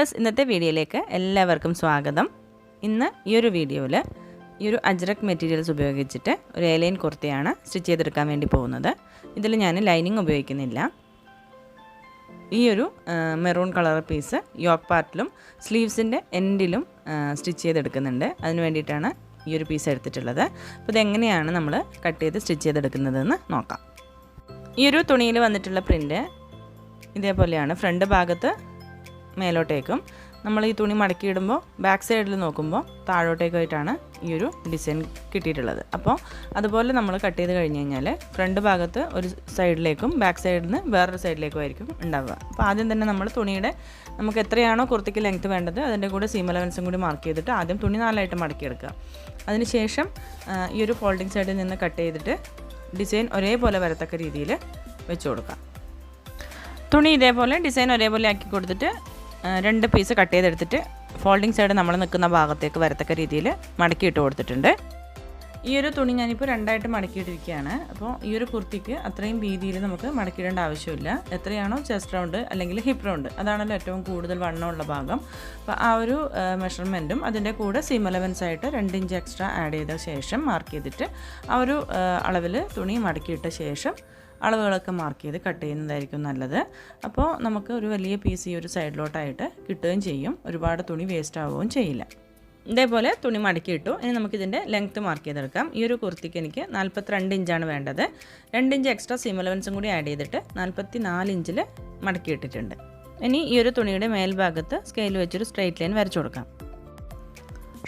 Viewers, ഇന്നത്തെ വീഡിയോയിലേക്ക് എല്ലാവർക്കും സ്വാഗതം. ഇന്ന് ഈ ഒരു വീഡിയോയിൽ ഈ ഒരു അജ്രക് മെറ്റീരിയൽസ് ഉപയോഗിച്ചിട്ട് ഒരു എലൈൻ കുർത്തിയാണ് സ്റ്റിച്ച് ചെയ്തെടുക്കാൻ വേണ്ടി പോകുന്നത്. ഇതിൽ ഞാൻ ലൈനിങ് ഉപയോഗിക്കുന്നില്ല. ഈ ഒരു മെറൂൺ കളർ പീസ് യോക്ക് പാർട്ടിലും സ്ലീവ്സിൻ്റെ എൻഡിലും സ്റ്റിച്ച് ചെയ്തെടുക്കുന്നുണ്ട്. അതിന് വേണ്ടിയിട്ടാണ് ഈ ഒരു പീസ് എടുത്തിട്ടുള്ളത്. അപ്പോൾ ഇതെങ്ങനെയാണ് നമ്മൾ കട്ട് ചെയ്ത് സ്റ്റിച്ച് ചെയ്തെടുക്കുന്നതെന്ന് നോക്കാം. ഈ ഒരു തുണിയിൽ വന്നിട്ടുള്ള പ്രിൻ്റ് ഇതേപോലെയാണ്. ഫ്രണ്ട് ഭാഗത്ത് മേലോട്ടേക്കും, നമ്മൾ ഈ തുണി മടക്കിയിടുമ്പോൾ ബാക്ക് സൈഡിൽ നോക്കുമ്പോൾ താഴോട്ടേക്കായിട്ടാണ് ഈ ഒരു ഡിസൈൻ കിട്ടിയിട്ടുള്ളത്. അപ്പോൾ അതുപോലെ നമ്മൾ കട്ട് ചെയ്ത് കഴിഞ്ഞ് കഴിഞ്ഞാൽ ഫ്രണ്ട് ഭാഗത്ത് ഒരു സൈഡിലേക്കും ബാക്ക് സൈഡിൽ നിന്ന് വേറൊരു സൈഡിലേക്കും ആയിരിക്കും ഉണ്ടാവുക. അപ്പോൾ ആദ്യം തന്നെ നമ്മൾ തുണിയുടെ നമുക്ക് എത്രയാണോ കുർത്തിക്ക് ലെങ്ത്ത് വേണ്ടത് അതിൻ്റെ കൂടെ സീം അലവൻസും കൂടി മാർക്ക് ചെയ്തിട്ട് ആദ്യം തുണി നാലായിട്ട് മടക്കിയെടുക്കുക. അതിനുശേഷം ഈ ഒരു ഫോൾഡിങ് സൈഡിൽ നിന്ന് കട്ട് ചെയ്തിട്ട് ഡിസൈൻ ഒരേപോലെ വരത്തക്ക രീതിയിൽ വെച്ച് കൊടുക്കാം. തുണി ഇതേപോലെ ഡിസൈൻ ഒരേപോലെ ആക്കി കൊടുത്തിട്ട് രണ്ട് പീസ് കട്ട് ചെയ്തെടുത്തിട്ട് ഫോൾഡിങ് സൈഡ് നമ്മൾ നിൽക്കുന്ന ഭാഗത്തേക്ക് വരത്തക്ക രീതിയിൽ മടക്കിയിട്ട് കൊടുത്തിട്ടുണ്ട്. ഈ ഒരു തുണി ഞാനിപ്പോൾ രണ്ടായിട്ട് മടക്കിയിട്ടിരിക്കുകയാണ്. അപ്പോൾ ഈ ഒരു കുർത്തിക്ക് അത്രയും വീതിയിൽ നമുക്ക് മടക്കിയിടേണ്ട ആവശ്യമില്ല. എത്രയാണോ ചെസ്റ്റ് റൗണ്ട് അല്ലെങ്കിൽ ഹിപ്പ് റൗണ്ട്, അതാണല്ലോ ഏറ്റവും കൂടുതൽ വണ്ണമുള്ള ഭാഗം. അപ്പോൾ ആ ഒരു മെഷർമെൻറ്റും അതിൻ്റെ കൂടെ സീം അലവൻസ് ആയിട്ട് 2 ഇഞ്ച് എക്സ്ട്രാ ആഡ് ചെയ്ത ശേഷം മാർക്ക് ചെയ്തിട്ട് ആ ഒരു അളവിൽ തുണി മടക്കിയിട്ട ശേഷം അളവുകളൊക്കെ മാർക്ക് ചെയ്ത് കട്ട് ചെയ്യുന്നതായിരിക്കും നല്ലത്. അപ്പോൾ നമുക്ക് ഒരു വലിയ പീസ് ഈ ഒരു സൈഡിലോട്ടായിട്ട് കിട്ടുകയും ചെയ്യും. ഒരുപാട് തുണി വേസ്റ്റ് ആവുകയും ചെയ്യില്ല. ഇതേപോലെ തുണി മടക്കിയിട്ടു. ഇനി നമുക്കിതിൻ്റെ ലെങ്ത്ത് മാർക്ക് ചെയ്തെടുക്കാം. ഈ ഒരു കുർത്തിക്ക് എനിക്ക് 42 ഇഞ്ചാണ് വേണ്ടത്. 2 ഇഞ്ച് എക്സ്ട്രാ സീം അലവൻസും കൂടി ആഡ് ചെയ്തിട്ട് 44 ഇഞ്ചിൽ മടക്കിയിട്ടിട്ടുണ്ട്. ഇനി ഈ ഒരു തുണിയുടെ മേൽഭാഗത്ത് സ്കെയിൽ വെച്ചൊരു സ്ട്രെയിറ്റ് ലൈൻ വരച്ചു കൊടുക്കാം.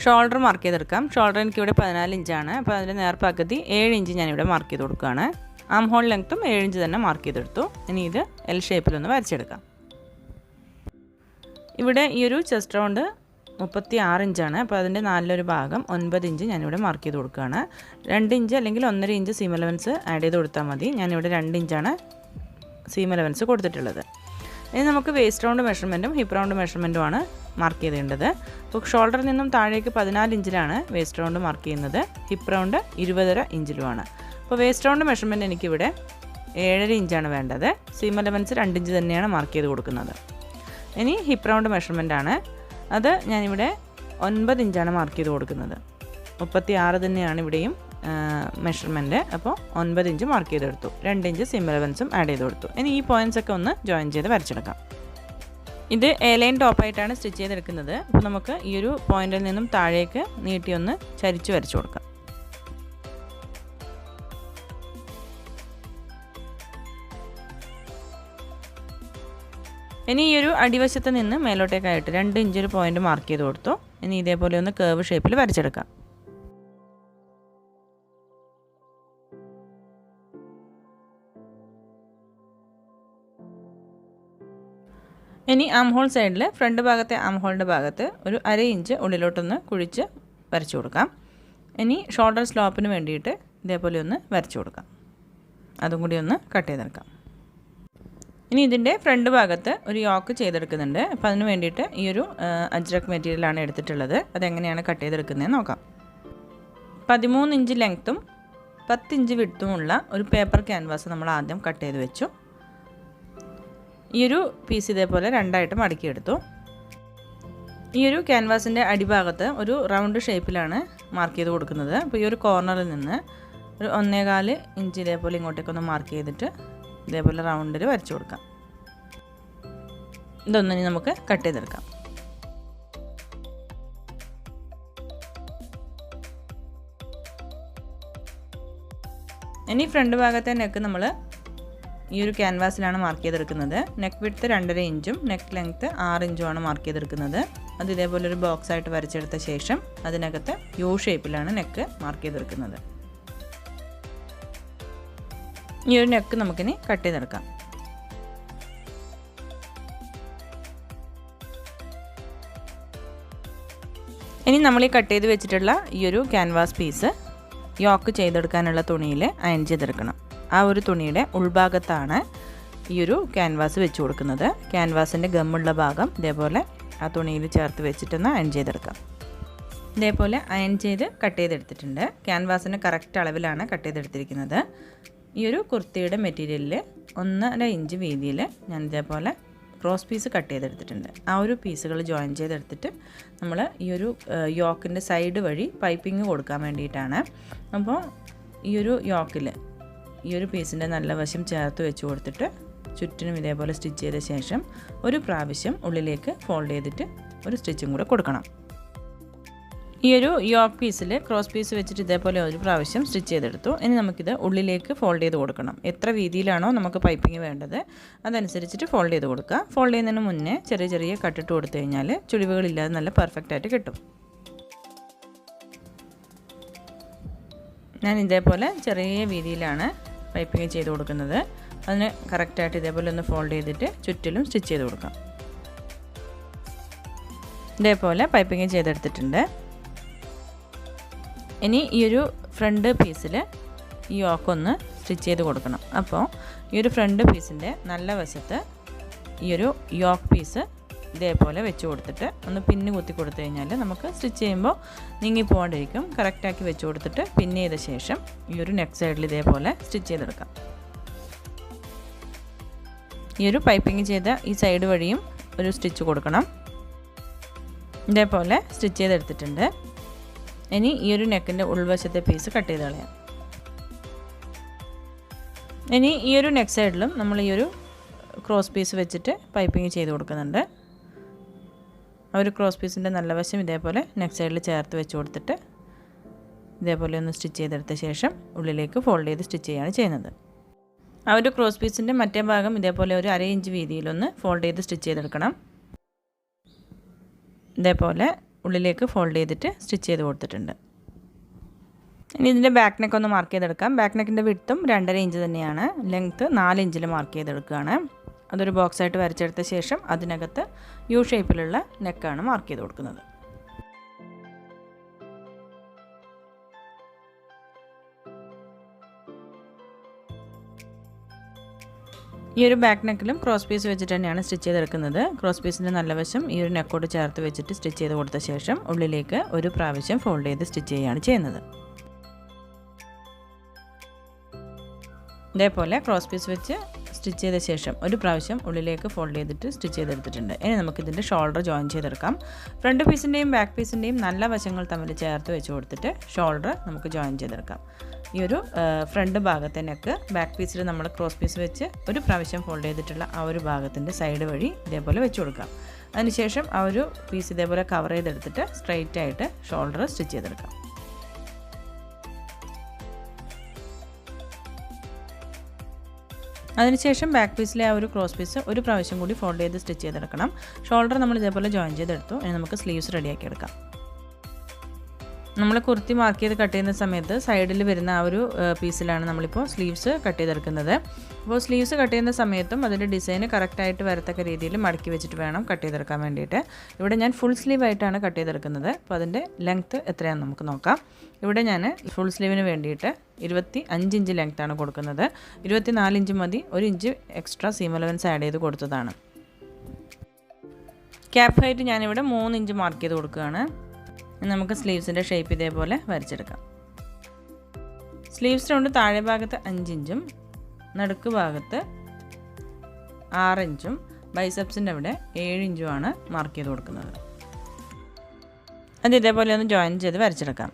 ഷോൾഡർ മാർക്ക് ചെയ്തെടുക്കാം. ഷോൾഡർ എനിക്കിവിടെ 14 ഇഞ്ചാണ്. അപ്പോൾ അതിൻ്റെ നേർപ്പകുതി 7 ഇഞ്ച് ഞാനിവിടെ മാർക്ക് ചെയ്ത് കൊടുക്കുകയാണ്. ആം ഹോൾ ലെങ്ത്തും 7 ഇഞ്ച് തന്നെ മാർക്ക് ചെയ്തെടുത്തു. ഇനി ഇത് എൽ ഷേപ്പിലൊന്ന് വരച്ചെടുക്കാം. ഇവിടെ ഈ ഒരു ചെസ്റ്റ് റൗണ്ട് 36 ഇഞ്ചാണ്. അപ്പോൾ അതിൻ്റെ നാലിലൊരു ഭാഗം 9 ഇഞ്ച് ഞാനിവിടെ മാർക്ക് ചെയ്ത് കൊടുക്കുകയാണ്. 2 ഇഞ്ച് അല്ലെങ്കിൽ 1.5 ഇഞ്ച് സീം അലവൻസ് ആഡ് ചെയ്ത് കൊടുത്താൽ മതി. ഞാനിവിടെ 2 ഇഞ്ചാണ് സീം അലവൻസ് കൊടുത്തിട്ടുള്ളത്. ഇനി നമുക്ക് വേസ്റ്റ് റൗണ്ട് മെഷർമെൻറ്റും ഹിപ്പ് റൗണ്ട് മെഷർമെൻറ്റുമാണ് മാർക്ക് ചെയ്തേണ്ടത്. അപ്പോൾ ഷോൾഡറിൽ നിന്നും താഴേക്ക് 14 ഇഞ്ചിലാണ് വേസ്റ്റ് റൗണ്ട് മാർക്ക് ചെയ്യുന്നത്. ഹിപ്പ് റൗണ്ട് 20.5 ഇഞ്ചിലുമാണ്. അപ്പോൾ വേസ്റ്റ് റൗണ്ട് മെഷർമെൻറ്റ് എനിക്കിവിടെ 7.5 ഇഞ്ചാണ് വേണ്ടത്. സീം അലവൻസ് 2 ഇഞ്ച് തന്നെയാണ് മാർക്ക് ചെയ്ത് കൊടുക്കുന്നത്. ഇനി ഹിപ്പ് റൗണ്ട് മെഷർമെൻറ്റാണ്. അത് ഞാനിവിടെ 9 ഇഞ്ചാണ് മാർക്ക് ചെയ്ത് കൊടുക്കുന്നത്. 36 തന്നെയാണ് ഇവിടെയും മെഷർമെൻറ്റ്. അപ്പോൾ 9 ഇഞ്ച് മാർക്ക് ചെയ്തെടുത്തു. 2 ഇഞ്ച് സീം അലവൻസും ആഡ് ചെയ്ത് കൊടുത്തു. ഇനി ഈ പോയിൻറ്റ്സ് ഒക്കെ ഒന്ന് ജോയിൻ ചെയ്ത് വരച്ചെടുക്കാം. ഇത് എ ലൈൻ ടോപ്പായിട്ടാണ് സ്റ്റിച്ച് ചെയ്തെടുക്കുന്നത്. അപ്പോൾ നമുക്ക് ഈ ഒരു പോയിൻറ്റിൽ നിന്നും താഴേക്ക് നീട്ടിയൊന്ന് ചരിച്ച് വരച്ചു കൊടുക്കാം. ഇനി ഈ ഒരു അടിവശത്ത് നിന്ന് മേലോട്ടേക്കായിട്ട് 2 ഇഞ്ച് ഒരു പോയിൻ്റ് മാർക്ക് ചെയ്ത് കൊടുത്തു. ഇനി ഇതേപോലെ ഒന്ന് കേർവ് ഷേപ്പിൽ വരച്ചെടുക്കാം. ഇനി ആം ഹോൾ സൈഡിൽ ഫ്രണ്ട് ഭാഗത്തെ ആം ഹോളിൻ്റെ ഭാഗത്ത് ഒരു 1/2 ഇഞ്ച് ഉള്ളിലോട്ടൊന്ന് കുഴിച്ച് വരച്ചു കൊടുക്കാം. ഇനി ഷോൾഡർ സ്ലോപ്പിന് വേണ്ടിയിട്ട് ഇതേപോലെ ഒന്ന് വരച്ചു കൊടുക്കാം. അതും കൂടി ഒന്ന് കട്ട് ചെയ്തെടുക്കാം. ഇനി ഇതിൻ്റെ ഫ്രണ്ട് ഭാഗത്ത് ഒരു യോക്ക് ചെയ്തെടുക്കുന്നുണ്ട്. അപ്പോൾ അതിന് വേണ്ടിയിട്ട് ഈ ഒരു അജ്രക് മെറ്റീരിയലാണ് എടുത്തിട്ടുള്ളത്. അതെങ്ങനെയാണ് കട്ട് ചെയ്തെടുക്കുന്നതെന്ന് നോക്കാം. 13 ഇഞ്ച് ലെങ്ത്തും 10 ഇഞ്ച് വിഡ്ത്തുമുള്ള ഒരു പേപ്പർ ക്യാൻവാസ് നമ്മൾ ആദ്യം കട്ട് ചെയ്ത് വെച്ചു. ഈ ഒരു പീസ് ഇതേപോലെ രണ്ടായിട്ട് മടക്കിയെടുത്തു. ഈ ഒരു ക്യാൻവാസിൻ്റെ അടിഭാഗത്ത് ഒരു റൗണ്ട് ഷേപ്പിലാണ് മാർക്ക് ചെയ്ത് കൊടുക്കുന്നത്. അപ്പോൾ ഈ ഒരു കോർണറിൽ നിന്ന് ഒരു 1.25 ഇഞ്ച് ഇതേപോലെ ഇങ്ങോട്ടേക്കൊന്ന് മാർക്ക് ചെയ്തിട്ട് ഇതേപോലെ റൗണ്ടിൽ വരച്ചു കൊടുക്കാം. ഇതൊന്നും നമുക്ക് കട്ട് ചെയ്തെടുക്കാം. ഇനി ഫ്രണ്ട് ഭാഗത്തെ നെക്ക് നമ്മൾ ഈ ഒരു ക്യാൻവാസിലാണ് മാർക്ക് ചെയ്തെടുക്കുന്നത്. നെക്ക് വിഡ്ത്ത് 2.5 ഇഞ്ചും നെക്ക് ലെങ്ത്ത് 6 ഇഞ്ചുമാണ് മാർക്ക് ചെയ്തെടുക്കുന്നത്. അത് ഇതേപോലെ ഒരു ബോക്സ് ആയിട്ട് വരച്ചെടുത്ത ശേഷം അതിനകത്ത് യു ഷേപ്പിലാണ് നെക്ക് മാർക്ക് ചെയ്തെടുക്കുന്നത്. ഈ ഒരു നെക്ക് നമുക്കിനി കട്ട് ചെയ്തെടുക്കാം. ഇനി നമ്മൾ ഈ കട്ട് ചെയ്ത് വെച്ചിട്ടുള്ള ഈ ഒരു ക്യാൻവാസ് പീസ് യോക്ക് ചെയ്തെടുക്കാനുള്ള തുണിയിൽ അയൺ ചെയ്തെടുക്കണം. ആ ഒരു തുണിയുടെ ഉൾഭാഗത്താണ് ഈ ഒരു ക്യാൻവാസ് വെച്ച് കൊടുക്കുന്നത്. ക്യാൻവാസിൻ്റെ ഗമ്മുള്ള ഭാഗം ഇതേപോലെ ആ തുണിയിൽ ചേർത്ത് വെച്ചിട്ടൊന്ന് അയൺ ചെയ്തെടുക്കാം. ഇതേപോലെ അയൺ ചെയ്ത് കട്ട് ചെയ്തെടുത്തിട്ടുണ്ട്. ക്യാൻവാസിന് കറക്റ്റ് അളവിലാണ് കട്ട് ചെയ്തെടുത്തിരിക്കുന്നത്. ഈ ഒരു കുർത്തിയുടെ മെറ്റീരിയലിൽ 1.5 ഇഞ്ച് വീതിയിൽ ഞാൻ ഇതേപോലെ ക്രോസ് പീസ് കട്ട് ചെയ്തെടുത്തിട്ടുണ്ട്. ആ ഒരു പീസുകൾ ജോയിൻ ചെയ്തെടുത്തിട്ട് നമ്മൾ ഈ ഒരു യോക്കിൻ്റെ സൈഡ് വഴി പൈപ്പിംഗ് കൊടുക്കാൻ വേണ്ടിയിട്ടാണ്. അപ്പോൾ ഈ ഒരു യോക്കിൽ ഈ ഒരു പീസിൻ്റെ നല്ല വശം ചേർത്ത് വെച്ച് കൊടുത്തിട്ട് ചുറ്റിനും ഇതേപോലെ സ്റ്റിച്ച് ചെയ്ത ശേഷം ഒരു പ്രാവശ്യം ഉള്ളിലേക്ക് ഫോൾഡ് ചെയ്തിട്ട് ഒരു സ്റ്റിച്ചും കൂടെ കൊടുക്കണം. ഈ ഒരു യോക്ക് പീസിൽ ക്രോസ് പീസ് വെച്ചിട്ട് ഇതേപോലെ ഒരു പ്രാവശ്യം സ്റ്റിച്ച് ചെയ്തെടുത്തു. ഇനി നമുക്കിത് ഉള്ളിലേക്ക് ഫോൾഡ് ചെയ്ത് കൊടുക്കണം. എത്ര വീതിയിലാണോ നമുക്ക് പൈപ്പിംഗ് വേണ്ടത് അതനുസരിച്ചിട്ട് ഫോൾഡ് ചെയ്ത് കൊടുക്കുക. ഫോൾഡ് ചെയ്യുന്നതിന് മുന്നേ ചെറിയ ചെറിയ കട്ടിട്ട് കൊടുത്തു കഴിഞ്ഞാൽ ചുളിവുകളില്ലാതെ നല്ല പെർഫെക്റ്റായിട്ട് കിട്ടും. ഞാൻ ഇതേപോലെ ചെറിയ വീതിയിലാണ് പൈപ്പിംഗ് ചെയ്ത് കൊടുക്കുന്നത്. അതിന് കറക്റ്റായിട്ട് ഇതേപോലെ ഒന്ന് ഫോൾഡ് ചെയ്തിട്ട് ചുറ്റിലും സ്റ്റിച്ച് ചെയ്ത് കൊടുക്കാം. ഇതേപോലെ പൈപ്പിംഗ് ചെയ്തെടുത്തിട്ടുണ്ട്. ഇനി ഈ ഒരു ഫ്രണ്ട് പീസിൽ ഈ യോക്കൊന്ന് സ്റ്റിച്ച് ചെയ്ത് കൊടുക്കണം. അപ്പോൾ ഈ ഒരു ഫ്രണ്ട് പീസിൻ്റെ നല്ല വശത്ത് ഈ ഒരു യോക്ക് പീസ് ഇതേപോലെ വെച്ച് കൊടുത്തിട്ട് ഒന്ന് പിന്ന് കുത്തി കൊടുത്തു കഴിഞ്ഞാൽ നമുക്ക് സ്റ്റിച്ച് ചെയ്യുമ്പോൾ നീങ്ങി പോകാണ്ടിരിക്കും. കറക്റ്റാക്കി വെച്ച് കൊടുത്തിട്ട് പിന്ന് ചെയ്ത ശേഷം ഈ ഒരു നെക്ക് സൈഡിൽ ഇതേപോലെ സ്റ്റിച്ച് ചെയ്തെടുക്കാം. ഈ ഒരു പൈപ്പിംഗ് ചെയ്ത ഈ സൈഡ് വഴിയും ഒരു സ്റ്റിച്ച് കൊടുക്കണം. ഇതേപോലെ സ്റ്റിച്ച് ചെയ്തെടുത്തിട്ടുണ്ട്. ഇനി ഈ ഒരു നെക്കിൻ്റെ ഉൾവശത്തെ പീസ് കട്ട് ചെയ്ത് കളയാം. ഇനി ഈ ഒരു നെക്ക് സൈഡിലും നമ്മൾ ഈ ഒരു ക്രോസ് പീസ് വെച്ചിട്ട് പൈപ്പിംഗ് ചെയ്ത് കൊടുക്കുന്നുണ്ട്. ആ ഒരു ക്രോസ് പീസിൻ്റെ നല്ല വശം ഇതേപോലെ നെക്ക് സൈഡിൽ ചേർത്ത് വെച്ച് കൊടുത്തിട്ട് ഇതേപോലെ ഒന്ന് സ്റ്റിച്ച് ചെയ്തെടുത്ത ശേഷം ഉള്ളിലേക്ക് ഫോൾഡ് ചെയ്ത് സ്റ്റിച്ച് ചെയ്യുകയാണ് ചെയ്യുന്നത്. ആ ഒരു ക്രോസ് പീസിൻ്റെ മറ്റേ ഭാഗം ഇതേപോലെ ഒരു 1/2 ഇഞ്ച് വീതിയിലൊന്ന് ഫോൾഡ് ചെയ്ത് സ്റ്റിച്ച് ചെയ്തെടുക്കണം. ഇതേപോലെ ഉള്ളിലേക്ക് ഫോൾഡ് ചെയ്തിട്ട് സ്റ്റിച്ച് ചെയ്ത് കൊടുത്തിട്ടുണ്ട്. ഇനി ഇതിൻ്റെ ബാക്ക് നെക്ക് ഒന്ന് മാർക്ക് ചെയ്തെടുക്കാം. ബാക്ക് നെക്കിൻ്റെ വിഡ്ത്തും 2.5 ഇഞ്ച് തന്നെയാണ്. ലെങ്ത്ത് 4 ഇഞ്ചിൽ മാർക്ക് ചെയ്തെടുക്കുകയാണ്. അതൊരു ബോക്സായിട്ട് വരച്ചെടുത്ത ശേഷം അതിനകത്ത് യു ഷേപ്പിലുള്ള നെക്കാണ് മാർക്ക് ചെയ്ത് കൊടുക്കുന്നത്. ഈ ഒരു ബാക്ക് നെക്കിലും ക്രോസ് പീസ് വെച്ചിട്ട് തന്നെയാണ് സ്റ്റിച്ച് ചെയ്തെടുക്കുന്നത്. ക്രോസ് പീസിൻ്റെ നല്ല വശം ഈ ഒരു നെക്കോട് ചേർത്ത് വെച്ചിട്ട് സ്റ്റിച്ച് ചെയ്ത് കൊടുത്ത ശേഷം ഉള്ളിലേക്ക് ഒരു പ്രാവശ്യം ഫോൾഡ് ചെയ്ത് സ്റ്റിച്ച് ചെയ്യുകയാണ് ചെയ്യുന്നത്. ഇതേപോലെ ക്രോസ് പീസ് വെച്ച് സ്റ്റിച്ച് ചെയ്ത ശേഷം ഒരു പ്രാവശ്യം ഉള്ളിലേക്ക് ഫോൾഡ് ചെയ്തിട്ട് സ്റ്റിച്ച് ചെയ്തെടുത്തിട്ടുണ്ട്. ഇനി നമുക്കിതിൻ്റെ ഷോൾഡർ ജോയിൻ ചെയ്തെടുക്കാം. ഫ്രണ്ട് പീസിൻ്റെയും ബാക്ക് പീസിൻ്റെയും നല്ല വശങ്ങൾ തമ്മിൽ ചേർത്ത് വെച്ച് കൊടുത്തിട്ട് ഷോൾഡർ നമുക്ക് ജോയിൻ ചെയ്തെടുക്കാം. ഈ ഒരു ഫ്രണ്ട് ഭാഗത്തെ നെക്ക് ബാക്ക് പീസിൽ നമ്മൾ ക്രോസ് പീസ് വെച്ച് ഒരു പ്രാവശ്യം ഫോൾഡ് ചെയ്തിട്ടുള്ള ആ ഒരു ഭാഗത്തിൻ്റെ സൈഡ് വഴി ഇതേപോലെ വെച്ച് കൊടുക്കാം. അതിനുശേഷം ആ ഒരു പീസ് ഇതേപോലെ കവർ ചെയ്തെടുത്തിട്ട് സ്ട്രെയിറ്റ് ആയിട്ട് ഷോൾഡർ സ്റ്റിച്ച് ചെയ്തെടുക്കാം. അതിനുശേഷം ബാക്ക് പീസിലെ ആ ഒരു ക്രോസ് പീസ് ഒരു പ്രാവശ്യം കൂടി ഫോൾഡ് ചെയ്ത് സ്റ്റിച്ച് ചെയ്തെടുക്കണം. ഷോൾഡർ നമ്മൾ ഇതേപോലെ ജോയിൻ ചെയ്തെടുത്തു. ഇനി നമുക്ക് സ്ലീവ്സ് റെഡിയാക്കി എടുക്കാം. നമ്മൾ കുർത്തി മാർക്ക് ചെയ്ത് കട്ട് ചെയ്യുന്ന സമയത്ത് സൈഡിൽ വരുന്ന ആ ഒരു പീസിലാണ് നമ്മളിപ്പോൾ സ്ലീവ്സ് കട്ട് ചെയ്തെടുക്കുന്നത്. അപ്പോൾ സ്ലീവ്സ് കട്ട് ചെയ്യുന്ന സമയത്തും അതിൻ്റെ ഡിസൈന് കറക്റ്റായിട്ട് വരത്തക്ക രീതിയിൽ മടക്കി വെച്ചിട്ട് വേണം കട്ട് ചെയ്തെടുക്കാൻ വേണ്ടിയിട്ട്. ഇവിടെ ഞാൻ ഫുൾ സ്ലീവ് ആയിട്ടാണ് കട്ട് ചെയ്തെടുക്കുന്നത്. അപ്പോൾ അതിൻ്റെ ലെങ്ത്ത് എത്രയാണെന്ന് നമുക്ക് നോക്കാം. ഇവിടെ ഞാൻ ഫുൾ സ്ലീവിന് വേണ്ടിയിട്ട് 25 ഇഞ്ച് ലെങ്ത്താണ് കൊടുക്കുന്നത്. 24 ഇഞ്ച് മതി. 1 inch extra seam allowance add ചെയ്ത് കൊടുത്തതാണ്. ക്യാപ്പ് ഹൈറ്റ് ഞാനിവിടെ 3 ഇഞ്ച് മാർക്ക് ചെയ്ത് കൊടുക്കുകയാണ്. നമുക്ക് സ്ലീവ്സിൻ്റെ ഷേപ്പ് ഇതേപോലെ വരച്ചെടുക്കാം. സ്ലീവ്സ് റൗണ്ട് താഴെ ഭാഗത്ത് 5 ഇഞ്ചും നടുക്ക് ഭാഗത്ത് 6 ഇഞ്ചും ബൈസെപ്സിൻ്റെ അവിടെ 7 ഇഞ്ചുമാണ് മാർക്ക് ചെയ്ത് കൊടുക്കുന്നത്. അത് ഇതേപോലെ ഒന്ന് ജോയിൻ ചെയ്ത് വരച്ചെടുക്കാം.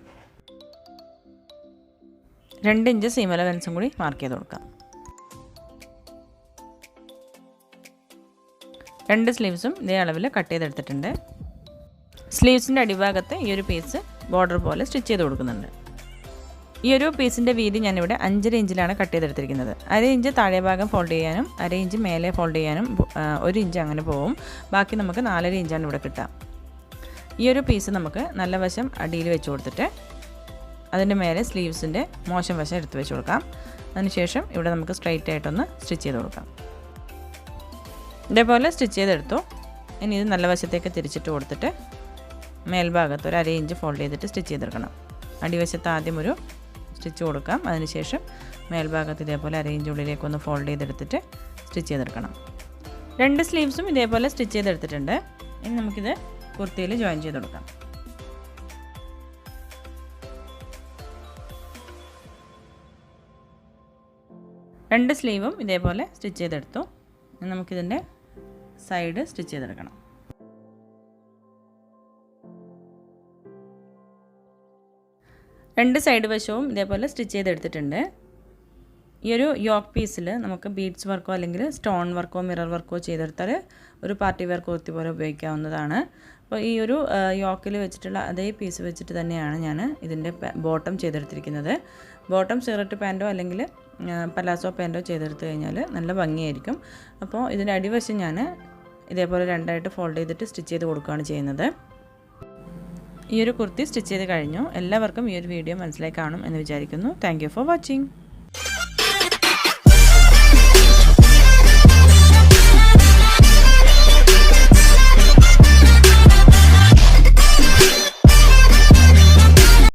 2 ഇഞ്ച് സീം അലവൻസും കൂടി മാർക്ക് ചെയ്ത് കൊടുക്കാം. 2 സ്ലീവ്സും ഇതേ അളവിൽ കട്ട് ചെയ്തെടുത്തിട്ടുണ്ട്. സ്ലീവ്സിൻ്റെ അടിഭാഗത്ത് ഈ ഒരു പീസ് ബോർഡർ പോലെ സ്റ്റിച്ച് ചെയ്ത് കൊടുക്കുന്നുണ്ട്. ഈ ഒരു പീസിൻ്റെ വീതി ഞാനിവിടെ 5.5 ഇഞ്ചിലാണ് കട്ട് ചെയ്തെടുത്തിരിക്കുന്നത്. 1/2 ഇഞ്ച് താഴെ ഭാഗം ഫോൾഡ് ചെയ്യാനും 1/2 ഇഞ്ച് മേലെ ഫോൾഡ് ചെയ്യാനും 1 ഇഞ്ച് അങ്ങനെ പോവും. ബാക്കി നമുക്ക് 4.5 ഇഞ്ചാണ് ഇവിടെ കിട്ടുക. ഈ ഒരു പീസ് നമുക്ക് നല്ല വശം അടിയിൽ വെച്ച് കൊടുത്തിട്ട് അതിൻ്റെ മേലെ സ്ലീവ്സിൻ്റെ മോശം വശം എടുത്ത് വെച്ച് കൊടുക്കാം. അതിനുശേഷം ഇവിടെ നമുക്ക് സ്ട്രൈറ്റ് ആയിട്ടൊന്ന് സ്റ്റിച്ച് ചെയ്ത് കൊടുക്കാം. ഇതേപോലെ സ്റ്റിച്ച് ചെയ്തെടുത്തു. ഇനി ഇത് നല്ല വശത്തേക്ക് തിരിച്ചിട്ട് കൊടുത്തിട്ട് മേൽഭാഗത്ത് ഒരു 1/2 ഇഞ്ച് ഫോൾഡ് ചെയ്തിട്ട് സ്റ്റിച്ച് ചെയ്തെടുക്കണം. അടിവശത്ത് ആദ്യം ഒരു സ്റ്റിച്ച് കൊടുക്കാം. അതിനുശേഷം മേൽഭാഗത്ത് ഇതേപോലെ 1/2 ഇഞ്ച് ഉള്ളിലേക്കൊന്ന് ഫോൾഡ് ചെയ്തെടുത്തിട്ട് സ്റ്റിച്ച് ചെയ്തെടുക്കണം. 2 സ്ലീവ്സും ഇതേപോലെ സ്റ്റിച്ച് ചെയ്തെടുത്തിട്ടുണ്ട്. ഇനി നമുക്കിത് കുർത്തിയിൽ ജോയിൻ ചെയ്ത് കൊടുക്കാം. രണ്ട് സ്ലീവും ഇതേപോലെ സ്റ്റിച്ച് ചെയ്തെടുത്തു. നമുക്കിതിൻ്റെ സൈഡ് സ്റ്റിച്ച് ചെയ്തെടുക്കണം. രണ്ട് സൈഡ് വശവും ഇതേപോലെ സ്റ്റിച്ച് ചെയ്തെടുത്തിട്ടുണ്ട്. ഈ ഒരു യോക്ക് പീസിൽ നമുക്ക് ബീഡ്സ് വർക്കോ അല്ലെങ്കിൽ സ്റ്റോൺ വർക്കോ മിറർ വർക്കോ ചെയ്തെടുത്താൽ ഒരു പാർട്ടി വെയർ കുർത്തി പോലെ ഉപയോഗിക്കാവുന്നതാണ്. അപ്പോൾ ഈ ഒരു യോക്കിൽ വെച്ചിട്ടുള്ള അതേ പീസ് വെച്ചിട്ട് തന്നെയാണ് ഞാൻ ഇതിൻ്റെ ബോട്ടം ചെയ്തെടുത്തിരിക്കുന്നത്. ബോട്ടം സിഗരറ്റ് പാൻറ്റോ അല്ലെങ്കിൽ പലാസോ പാൻറ്റോ ചെയ്തെടുത്ത് കഴിഞ്ഞാൽ നല്ല ഭംഗിയായിരിക്കും. അപ്പോൾ ഇതിൻ്റെ അടിവശം ഞാൻ ഇതേപോലെ രണ്ടായിട്ട് ഫോൾഡ് ചെയ്തിട്ട് സ്റ്റിച്ച് ചെയ്ത് കൊടുക്കുകയാണ് ചെയ്യുന്നത്. ഈ ഒരു കുർത്തി സ്റ്റിച്ച് ചെയ്ത് കഴിഞ്ഞു. എല്ലാവർക്കും ഈ ഒരു വീഡിയോ മനസ്സിലായി കാണും എന്ന് വിചാരിക്കുന്നു. Thank you for watching.